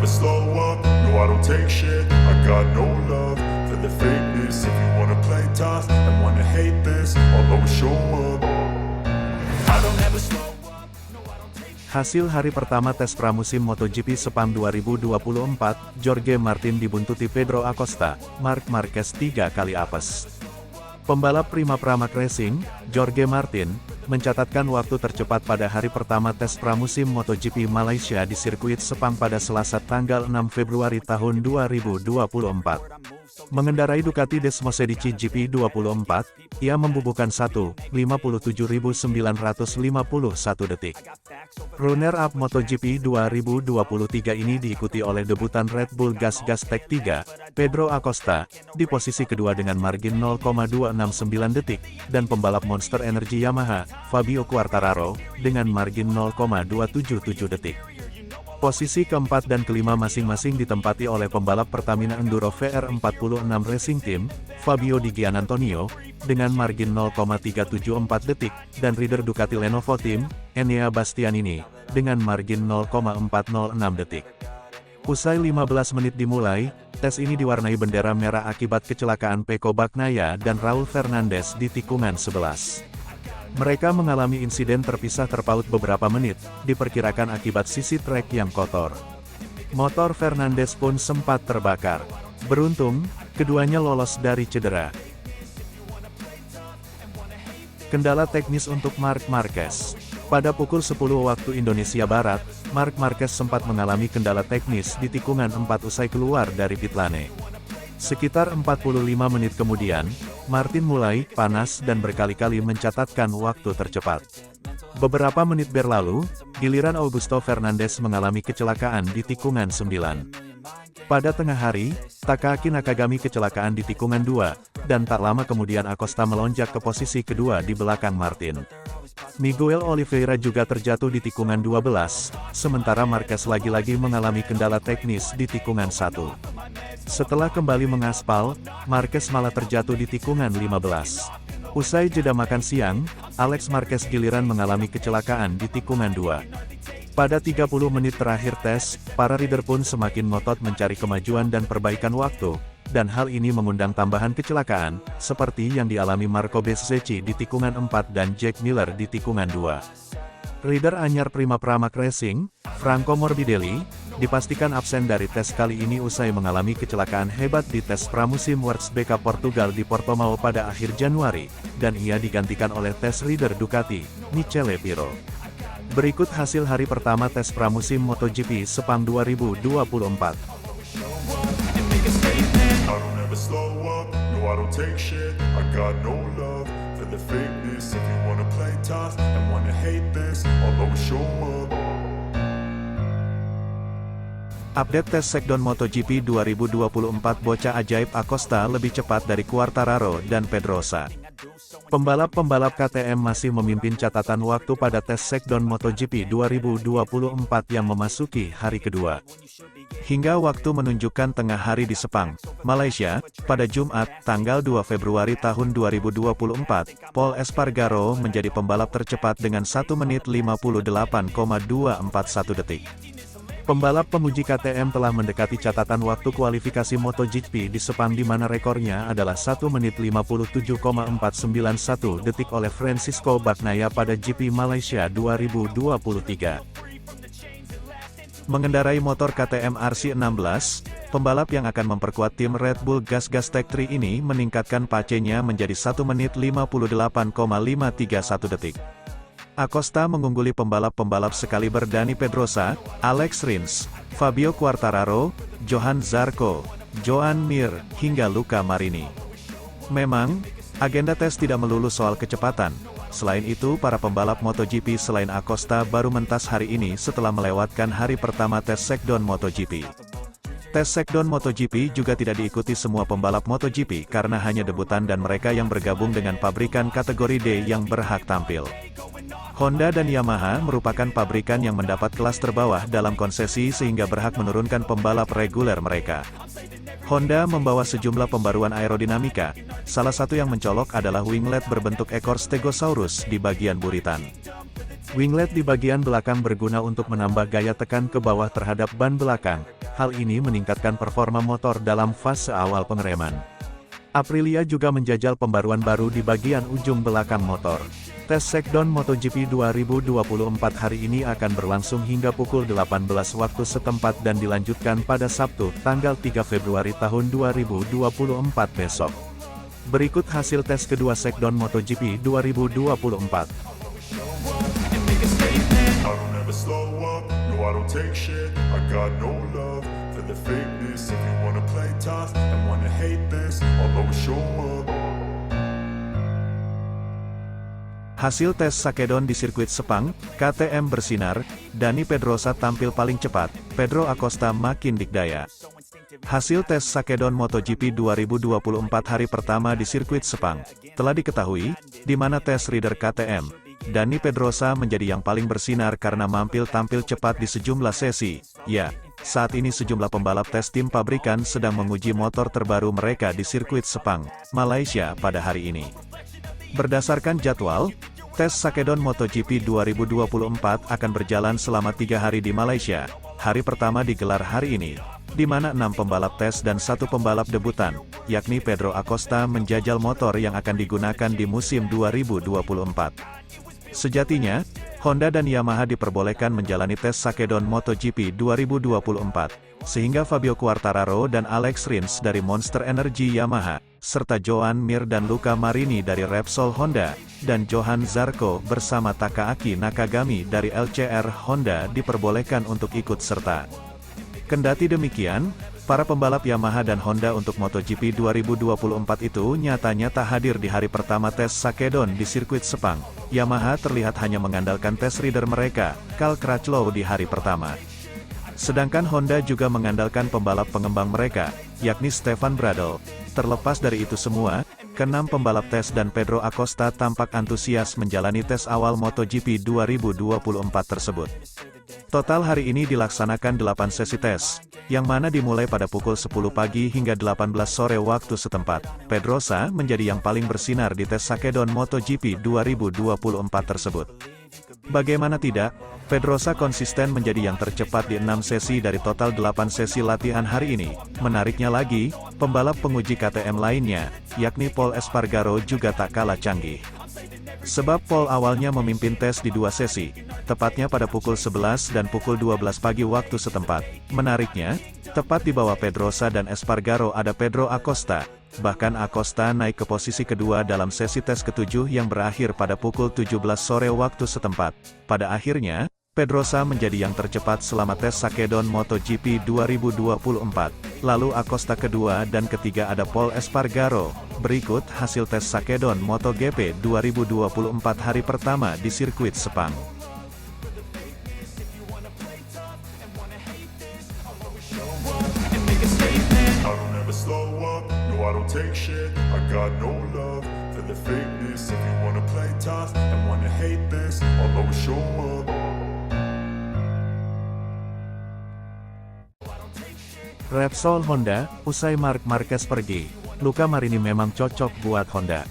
slow up, no I don't take shit. I got no love for the fakeness. If you wanna play tough and wanna hate this, I'll always show up. I don't ever slow up, no I don't take shit. Hasil hari pertama tes pramusim MotoGP Sepang 2024, Jorge Martin dibuntuti Pedro Acosta, Marc Marquez 3 kali apes. Pembalap Prima Pramac Racing, Jorge Martin, mencatatkan waktu tercepat pada hari pertama tes pramusim MotoGP Malaysia di sirkuit Sepang pada Selasa tanggal 6 Februari tahun 2024. Mengendarai Ducati Desmosedici GP24, ia membubuhkan 1:57.951 detik. Runner-up MotoGP 2023 ini diikuti oleh debutan Red Bull Gas Gas Tech 3, Pedro Acosta, di posisi kedua dengan margin 0,269 detik, dan pembalap Monster Energy Yamaha, Fabio Quartararo, dengan margin 0,277 detik. Posisi keempat dan kelima masing-masing ditempati oleh pembalap Pertamina Enduro VR46 Racing Team, Fabio Di Gianantonio, dengan margin 0,374 detik, dan rider Ducati Lenovo Team, Enea Bastianini, dengan margin 0,406 detik. Usai 15 menit dimulai, tes ini diwarnai bendera merah akibat kecelakaan Pecco Bagnaia dan Raul Fernandez di tikungan 11. Mereka mengalami insiden terpisah terpaut beberapa menit, diperkirakan akibat sisi trek yang kotor. Motor Fernandez pun sempat terbakar. Beruntung, keduanya lolos dari cedera. Kendala teknis untuk Marc Marquez. Pada pukul 10 waktu Indonesia Barat, Marc Marquez sempat mengalami kendala teknis di tikungan 4 usai keluar dari pit lane. Sekitar 45 menit kemudian, Martin mulai panas dan berkali-kali mencatatkan waktu tercepat. Beberapa menit berlalu, giliran Augusto Fernandez mengalami kecelakaan di tikungan 9. Pada tengah hari, Takaki Nakagami kecelakaan di tikungan 2, dan tak lama kemudian Acosta melonjak ke posisi kedua di belakang Martin. Miguel Oliveira juga terjatuh di tikungan 12, sementara Marquez lagi-lagi mengalami kendala teknis di tikungan 1. Setelah kembali mengaspal, Marquez malah terjatuh di tikungan 15. Usai jeda makan siang, Alex Marquez giliran mengalami kecelakaan di tikungan 2. Pada 30 menit terakhir tes, para rider pun semakin ngotot mencari kemajuan dan perbaikan waktu, dan hal ini mengundang tambahan kecelakaan, seperti yang dialami Marco Bezzecchi di tikungan 4 dan Jack Miller di tikungan 2. Rider anyar Prima Pramac Racing, Franco Morbidelli, dipastikan absen dari tes kali ini usai mengalami kecelakaan hebat di tes pramusim Works BK Portugal di Portimao pada akhir Januari, dan ia digantikan oleh tes rider Ducati, Michele Pirro. Berikut hasil hari pertama tes pramusim MotoGP Sepang 2024. Update tes Sekdon MotoGP 2024. Bocah ajaib Acosta lebih cepat dari Quartararo dan Pedrosa. Pembalap-pembalap KTM masih memimpin catatan waktu pada tes Sekdon MotoGP 2024 yang memasuki hari kedua. Hingga waktu menunjukkan tengah hari di Sepang, Malaysia, pada Jumat, tanggal 2 Februari tahun 2024, Pol Espargaro menjadi pembalap tercepat dengan 1 menit 58,241 detik. Pembalap pemuji KTM telah mendekati catatan waktu kualifikasi MotoGP di Sepang di mana rekornya adalah 1 menit 57,491 detik oleh Francisco Bagnaia pada GP Malaysia 2023. Mengendarai motor KTM RC16, pembalap yang akan memperkuat tim Red Bull Gas Gas Tech 3 ini meningkatkan pace-nya menjadi 1 menit 58,531 detik. Acosta mengungguli pembalap-pembalap sekaliber Dani Pedrosa, Alex Rins, Fabio Quartararo, Johan Zarco, Joan Mir, hingga Luca Marini. Memang, agenda tes tidak melulu soal kecepatan. Selain itu, para pembalap MotoGP selain Acosta baru mentas hari ini setelah melewatkan hari pertama tes Sekdon MotoGP. Tes Sekdon MotoGP juga tidak diikuti semua pembalap MotoGP karena hanya debutan dan mereka yang bergabung dengan pabrikan kategori D yang berhak tampil. Honda dan Yamaha merupakan pabrikan yang mendapat kelas terbawah dalam konsesi sehingga berhak menurunkan pembalap reguler mereka. Honda membawa sejumlah pembaruan aerodinamika, salah satu yang mencolok adalah winglet berbentuk ekor Stegosaurus di bagian buritan. Winglet di bagian belakang berguna untuk menambah gaya tekan ke bawah terhadap ban belakang, hal ini meningkatkan performa motor dalam fase awal pengereman. Aprilia juga menjajal pembaruan baru di bagian ujung belakang motor. Tes Shakedown MotoGP 2024 hari ini akan berlangsung hingga pukul 18 waktu setempat dan dilanjutkan pada Sabtu, tanggal 3 Februari tahun 2024 besok. Berikut hasil tes kedua Shakedown MotoGP 2024. I don't ever slow up, no I don't take shit. I got no love for the fakeness. If you wanna play tough and wanna hate this, I'll always show up. Hasil tes Shakedown di sirkuit Sepang, KTM bersinar, Dani Pedrosa tampil paling cepat, Pedro Acosta makin dikdaya. Hasil tes Shakedown MotoGP 2024 hari pertama di sirkuit Sepang, telah diketahui, di mana tes rider KTM, Dani Pedrosa menjadi yang paling bersinar karena tampil cepat di sejumlah sesi. Ya, saat ini sejumlah pembalap tes tim pabrikan sedang menguji motor terbaru mereka di sirkuit Sepang, Malaysia pada hari ini. Berdasarkan jadwal, tes Shakedown MotoGP 2024 akan berjalan selama 3 hari di Malaysia. Hari pertama digelar hari ini, di mana 6 pembalap tes dan 1 pembalap debutan, yakni Pedro Acosta menjajal motor yang akan digunakan di musim 2024. Sejatinya, Honda dan Yamaha diperbolehkan menjalani tes Shakedown MotoGP 2024, sehingga Fabio Quartararo dan Alex Rins dari Monster Energy Yamaha, serta Joan Mir dan Luca Marini dari Repsol Honda, dan Johan Zarco bersama Takaaki Nakagami dari LCR Honda diperbolehkan untuk ikut serta. Kendati demikian, para pembalap Yamaha dan Honda untuk MotoGP 2024 itu nyatanya tak hadir di hari pertama tes Shakedown di sirkuit Sepang. Yamaha terlihat hanya mengandalkan tes rider mereka, Cal Crutchlow di hari pertama. Sedangkan Honda juga mengandalkan pembalap pengembang mereka, yakni Stefan Bradl. Terlepas dari itu semua, ke-6 pembalap tes dan Pedro Acosta tampak antusias menjalani tes awal MotoGP 2024 tersebut. Total hari ini dilaksanakan 8 sesi tes, yang mana dimulai pada pukul 10 pagi hingga 18 sore waktu setempat. Pedrosa menjadi yang paling bersinar di tes Shakedown MotoGP 2024 tersebut. Bagaimana tidak, Pedrosa konsisten menjadi yang tercepat di 6 sesi dari total 8 sesi latihan hari ini. Menariknya lagi, pembalap penguji KTM lainnya, yakni Pol Espargaro juga tak kalah canggih. Sebab Pol awalnya memimpin tes di 2 sesi, tepatnya pada pukul 11 dan pukul 12 pagi waktu setempat. Menariknya, tepat di bawah Pedrosa dan Espargaro ada Pedro Acosta. Bahkan Acosta naik ke posisi kedua dalam sesi tes ke-7 yang berakhir pada pukul 17 sore waktu setempat. Pada akhirnya, Pedrosa menjadi yang tercepat selama tes Shakedown MotoGP 2024. Lalu Acosta kedua dan ketiga ada Pol Espargaro. Berikut hasil tes Shakedown MotoGP 2024 hari pertama di sirkuit Sepang. I don't ever slow up, no I don't take shit. I got no love for the fakeness. If you wanna play tough and wanna hate this, I'll always show up. Repsol Honda, usai Marc Marquez pergi, Luca Marini memang cocok buat Honda.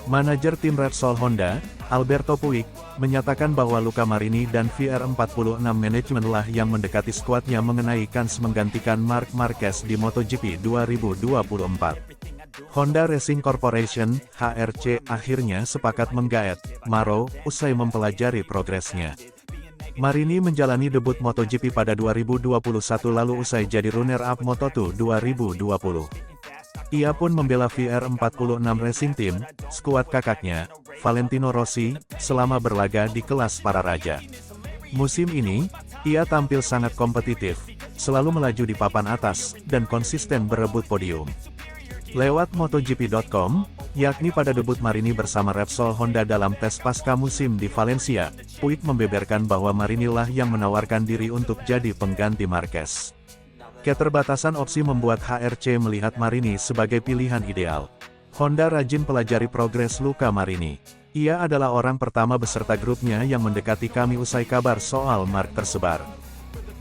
Manajer tim Repsol Honda, Alberto Puig, menyatakan bahwa Luca Marini dan VR46 manajemen lah yang mendekati skuadnya mengenai kans menggantikan Marc Marquez di MotoGP 2024. Honda Racing Corporation, HRC, akhirnya sepakat menggaet Maro, usai mempelajari progresnya. Marini menjalani debut MotoGP pada 2021 lalu usai jadi runner-up Moto2 2020. Ia pun membela VR46 Racing Team, skuad kakaknya, Valentino Rossi, selama berlaga di kelas para raja. Musim ini, ia tampil sangat kompetitif, selalu melaju di papan atas, dan konsisten berebut podium. Lewat MotoGP.com, yakni pada debut Marini bersama Repsol Honda dalam tes pasca musim di Valencia, Puig membeberkan bahwa Marini lah yang menawarkan diri untuk jadi pengganti Marquez. Keterbatasan opsi membuat HRC melihat Marini sebagai pilihan ideal. Honda rajin pelajari progres Luca Marini. Ia adalah orang pertama beserta grupnya yang mendekati kami usai kabar soal Marc tersebar.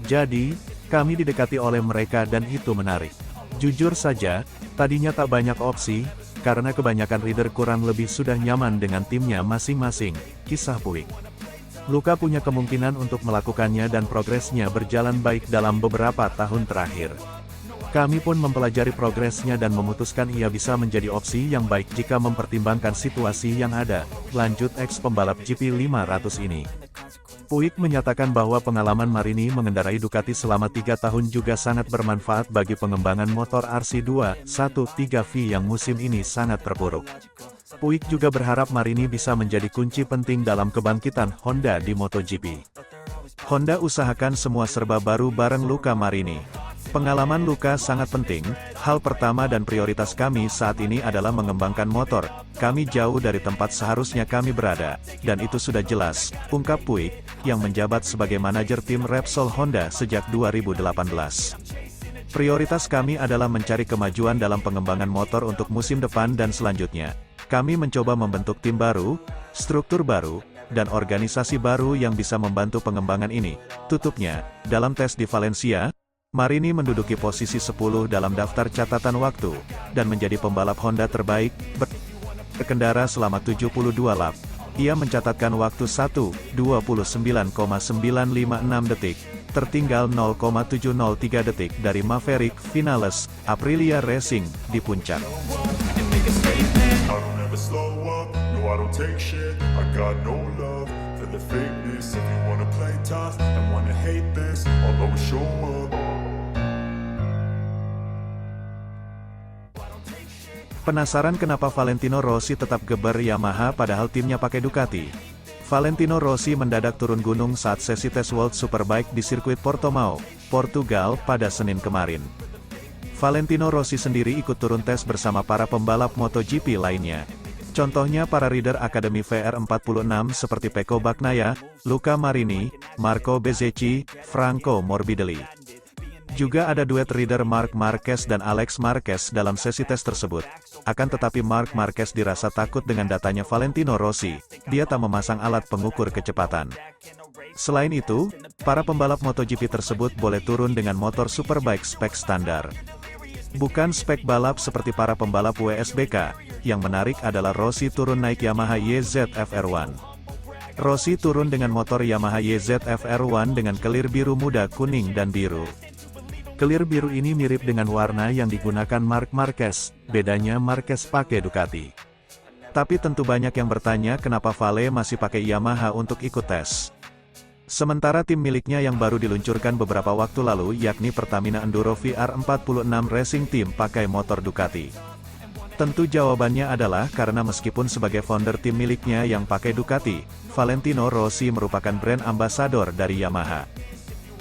Jadi, kami didekati oleh mereka dan itu menarik. Jujur saja, tadinya tak banyak opsi, karena kebanyakan rider kurang lebih sudah nyaman dengan timnya masing-masing, kisah Puig. Luka punya kemungkinan untuk melakukannya dan progresnya berjalan baik dalam beberapa tahun terakhir. Kami pun mempelajari progresnya dan memutuskan ia bisa menjadi opsi yang baik jika mempertimbangkan situasi yang ada, lanjut ex-pembalap GP 500 ini. Puig menyatakan bahwa pengalaman Marini mengendarai Ducati selama 3 tahun juga sangat bermanfaat bagi pengembangan motor RC213V yang musim ini sangat terpuruk. Puig juga berharap Marini bisa menjadi kunci penting dalam kebangkitan Honda di MotoGP. Honda usahakan semua serba baru bareng Luca Marini. Pengalaman Luca sangat penting, hal pertama dan prioritas kami saat ini adalah mengembangkan motor. Kami jauh dari tempat seharusnya kami berada, dan itu sudah jelas, ungkap Puig, yang menjabat sebagai manajer tim Repsol Honda sejak 2018. Prioritas kami adalah mencari kemajuan dalam pengembangan motor untuk musim depan dan selanjutnya. Kami mencoba membentuk tim baru, struktur baru, dan organisasi baru yang bisa membantu pengembangan ini. Tutupnya, dalam tes di Valencia, Marini menduduki posisi 10 dalam daftar catatan waktu, dan menjadi pembalap Honda terbaik, berkendara selama 72 lap. Ia mencatatkan waktu 1:29,956 detik, tertinggal 0,703 detik dari Maverick Vinales, Aprilia Racing, di puncak. I don't ever slow up, no I don't take shit. I got no love for the fakeness. If you wanna play tough and wanna hate this, I'll always show up. Penasaran kenapa Valentino Rossi tetap geber Yamaha padahal timnya pakai Ducati? Valentino Rossi mendadak turun gunung saat sesi tes World Superbike di sirkuit Portimao, Portugal pada Senin kemarin. Valentino Rossi sendiri ikut turun tes bersama para pembalap MotoGP lainnya. Contohnya para rider Akademi VR46 seperti Pecco Bagnaia, Luca Marini, Marco Bezzecchi, Franco Morbidelli. Juga ada duet rider Marc Marquez dan Alex Marquez dalam sesi tes tersebut. Akan tetapi Marc Marquez dirasa takut dengan datanya Valentino Rossi, dia tak memasang alat pengukur kecepatan. Selain itu, para pembalap MotoGP tersebut boleh turun dengan motor Superbike spek standar. Bukan spek balap seperti para pembalap WSBK, yang menarik adalah Rossi turun naik Yamaha YZF-R1. Rossi turun dengan motor Yamaha YZF-R1 dengan kelir biru muda kuning dan biru. Kelir biru ini mirip dengan warna yang digunakan Marc Marquez, bedanya Marquez pakai Ducati. Tapi tentu banyak yang bertanya kenapa Vale masih pakai Yamaha untuk ikut tes. Sementara tim miliknya yang baru diluncurkan beberapa waktu lalu yakni Pertamina Enduro VR46 Racing Team pakai motor Ducati. Tentu jawabannya adalah karena meskipun sebagai founder tim miliknya yang pakai Ducati, Valentino Rossi merupakan brand ambassador dari Yamaha.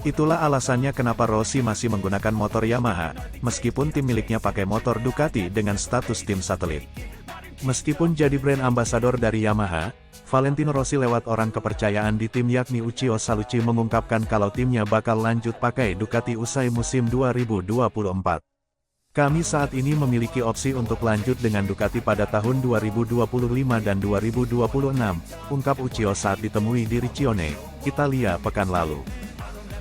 Itulah alasannya kenapa Rossi masih menggunakan motor Yamaha, meskipun tim miliknya pakai motor Ducati dengan status tim satelit. Meskipun jadi brand ambassador dari Yamaha, Valentino Rossi lewat orang kepercayaan di tim yakni Uchiho Salucci mengungkapkan kalau timnya bakal lanjut pakai Ducati usai musim 2024. Kami saat ini memiliki opsi untuk lanjut dengan Ducati pada tahun 2025 dan 2026, ungkap Uchiho saat ditemui di Riccione, Italia pekan lalu.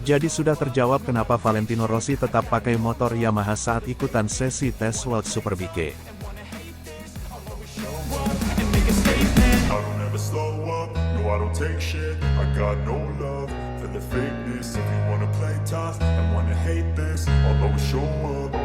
Jadi sudah terjawab kenapa Valentino Rossi tetap pakai motor Yamaha saat ikutan sesi tes World Superbike. If you wanna play tough and wanna hate this, I'll always show up.